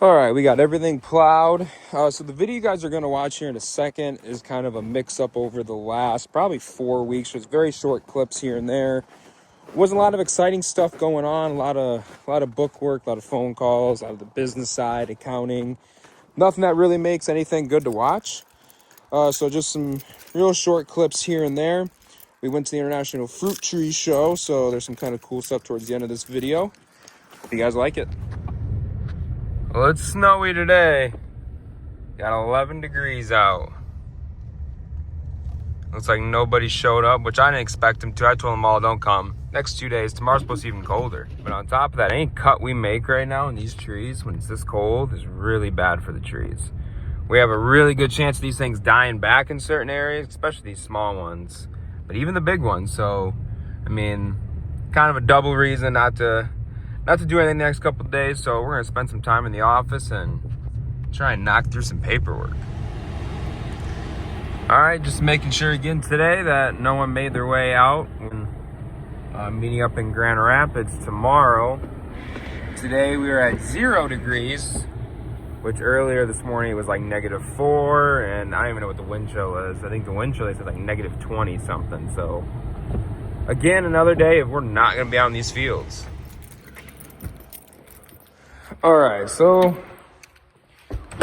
All right, we got everything plowed. So the video you guys are going to watch here in a second is kind of a mix-up over the last probably 4 weeks. Just very short clips here and there. Wasn't a lot of exciting stuff going on. A lot of book work, a lot of phone calls, a lot of the business side, accounting. Nothing that really makes anything good to watch. So just some real short clips here and there. We went to the International Fruit Tree Show, so there's some kind of cool stuff towards the end of this video. Hope you guys like it. Well, it's snowy today. Got 11 degrees out. Looks like nobody showed up, which I didn't expect them to. I told them all, don't come. Next 2 days, tomorrow's supposed to be even colder. But on top of that, any cut we make right now in these trees, when it's this cold, is really bad for the trees. We have a really good chance of these things dying back in certain areas, especially these small ones, but even the big ones. So, I mean, kind of a double reason not to do anything the next couple of days. So we're gonna spend some time in the office and try and knock through some paperwork. All right, just making sure again today that no one made their way out. Meeting up in Grand Rapids tomorrow. Today we were at 0 degrees, which earlier this morning it was like -4, and I don't even know what the wind chill is. I think the wind chill they said like -20 something. So again, another day if we're not gonna be out in these fields. All right, so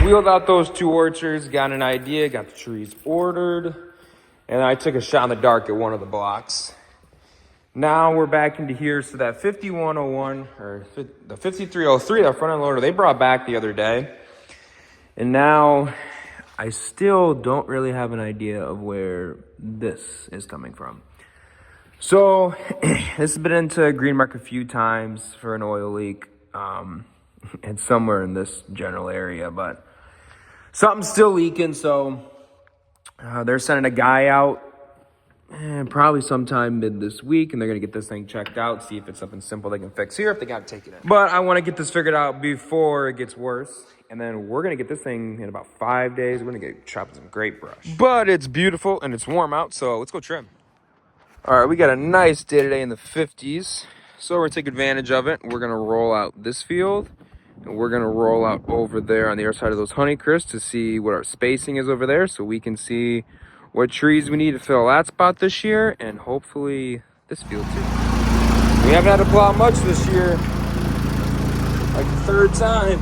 wheeled out those 2 orchards, got an idea, got the trees ordered, and I took a shot in the dark at one of the blocks. Now we're back into here, so that 5101, or the 5303, that front end loader, they brought back the other day. And now I still don't really have an idea of where this is coming from. So this has been into Green Mark a few times for an oil leak. And somewhere in this general area, but something's still leaking, so they're sending a guy out probably sometime mid this week, and they're gonna get this thing checked out, see if it's something simple they can fix here, if they gotta take it in. But I want to get this figured out before it gets worse, and then we're gonna get this thing in about 5 days. We're gonna get chopping some great brush. But it's beautiful and it's warm out, so let's go trim. All right, we got a nice day today in the 50s, so we're gonna take advantage of it. We're gonna roll out this field, and we're gonna roll out over there on the other side of those Honeycrisp to see what our spacing is over there, so we can see what trees we need to fill that spot this year, and hopefully this field too. We haven't had to plow much this year, like the 3rd time.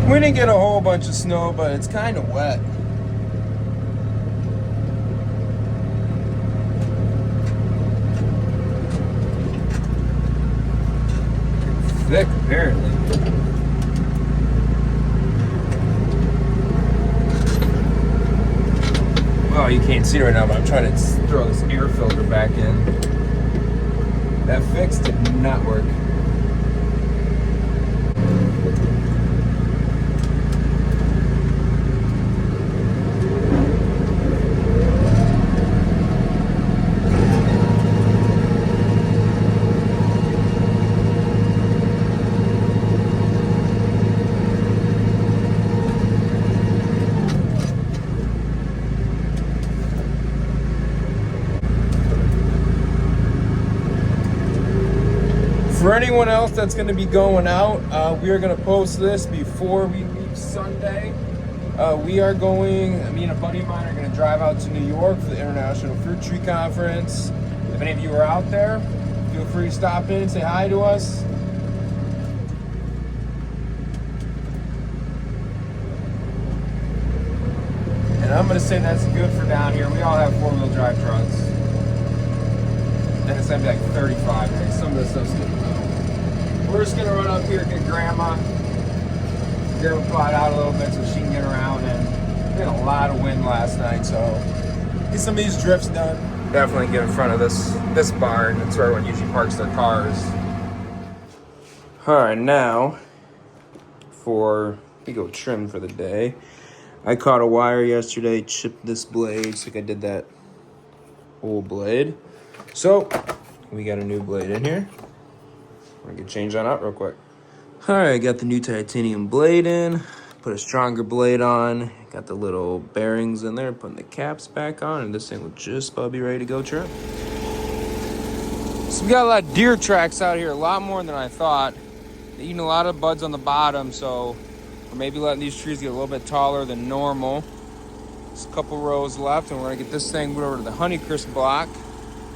We didn't get a whole bunch of snow, but it's kind of wet. Thick, apparently. Well, you can't see it right now, but I'm trying to throw this air filter back in. That fix did not work. For anyone else that's going to be going out, we are going to post this before we leave Sunday. We are going, me and a buddy of mine are going to drive out to New York for the International Fruit Tree Conference. If any of you are out there, feel free to stop in and say hi to us. And I'm going to say that's good for down here. We all have 4-wheel drive trucks. And it's going to be like 35 today. Some of this stuff's getting low. We're just going to run up here and get Grandma plot out a little bit so she can get around. And we had a lot of wind last night, so get some of these drifts done. Definitely get in front of this barn. That's where everyone usually parks their cars. All right, now we go trim for the day. I caught a wire yesterday, chipped this blade, just like I did that old blade. So we got a new blade in here. I can change that out real quick. All right, got the new titanium blade in. Put a stronger blade on. Got the little bearings in there. Putting the caps back on, and this thing will just about be ready to go trim. So we got a lot of deer tracks out here, a lot more than I thought. They're eating a lot of buds on the bottom, so we're maybe letting these trees get a little bit taller than normal. There's a couple rows left, and we're gonna get this thing moved over to the Honeycrisp block,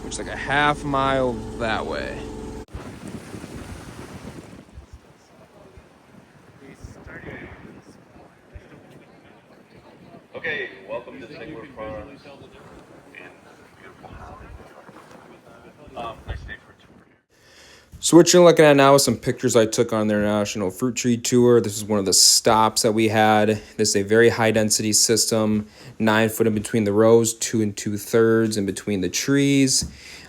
which is like a half mile that way. Okay, welcome to Kugel Farms in beautiful Holland. Nice day for a tour. So what you're looking at now is some pictures I took on their national fruit tree tour. This is one of the stops that we had. This is a very high density system, 9 foot in between the rows, 2 2/3 in between the trees.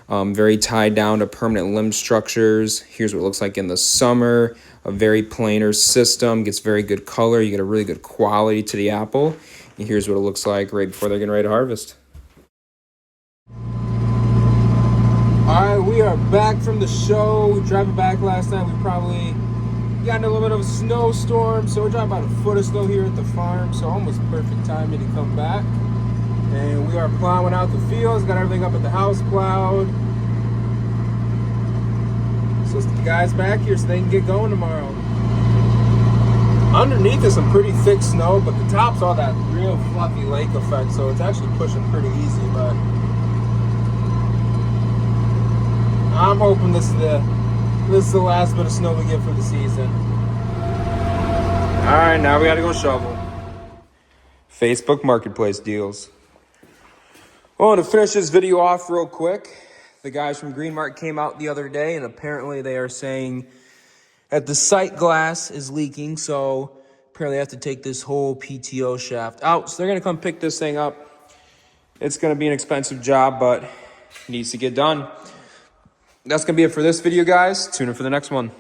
Very tied down to permanent limb structures. Here's what it looks like in the summer. A very planar system, gets very good color. You get a really good quality to the apple. And here's what it looks like right before they're getting ready to harvest. All right, we are back from the show. Driving back last night, we probably got in a little bit of a snowstorm, so we're driving about a foot of snow here at the farm, so almost perfect timing to come back. And we are plowing out the fields, got everything up at the house plowed. So let's get the guys back here so they can get going tomorrow. Underneath is some pretty thick snow, but the top's all that real fluffy lake effect, so it's actually pushing pretty easy, but I'm hoping this is the last bit of snow we get for the season. All right, now we gotta go shovel. Facebook Marketplace deals. Well, to finish this video off real quick, the guys from Green Mark came out the other day, and apparently they are saying that the sight glass is leaking, so apparently they have to take this whole PTO shaft out. So they're gonna come pick this thing up. It's gonna be an expensive job, but it needs to get done. That's gonna be it for this video, guys. Tune in for the next one.